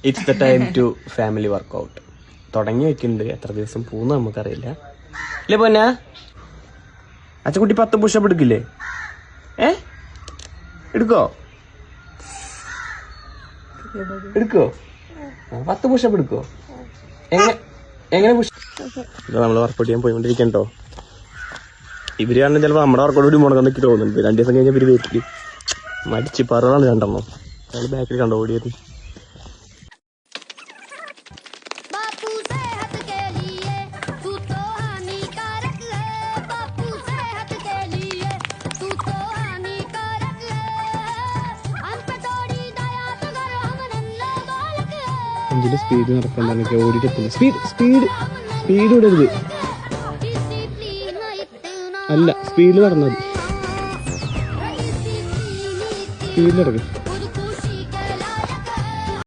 It's the time to family workout. തുടങ്ങി വെക്കുന്നുണ്ട്, എത്ര ദിവസം പോകുന്നു നമുക്കറിയില്ല. ഇല്ലേ പോന്നാ? അച്ഛൻകുട്ടി 10 പുഷപ്പ് എടുക്കില്ലേ? എടുക്കോ? 10 പുഷപ്പ് എടുക്കോ? എങ്ങനെ നമ്മള് വർക്കൗട്ട് ചെയ്യാൻ പോയിക്കൊണ്ടിരിക്കണ്ടോ? ഇവര് കാരണം ചിലപ്പോ നമ്മുടെ വർക്കൗട്ട് കൂടി മുടങ്ങാൻ എനിക്ക് തോന്നുന്നുണ്ട്. 2 ദിവസം കഴിഞ്ഞാൽ ഇവര് വീട്ടിൽ മടിച്ച് പറയാണ് രണ്ടെണ്ണം. അയാൾ ബാക്കിൽ കണ്ടോ ഓടിയത്. ഇതിന്റെ സ്പീഡ് നടക്കാൻ ഓടിയിട്ടെത്തില്ല. സ്പീഡ് വിടരുത്. അല്ല, സ്പീഡിൽ നടന്നാൽ സ്പീഡിൽ നടക്കും.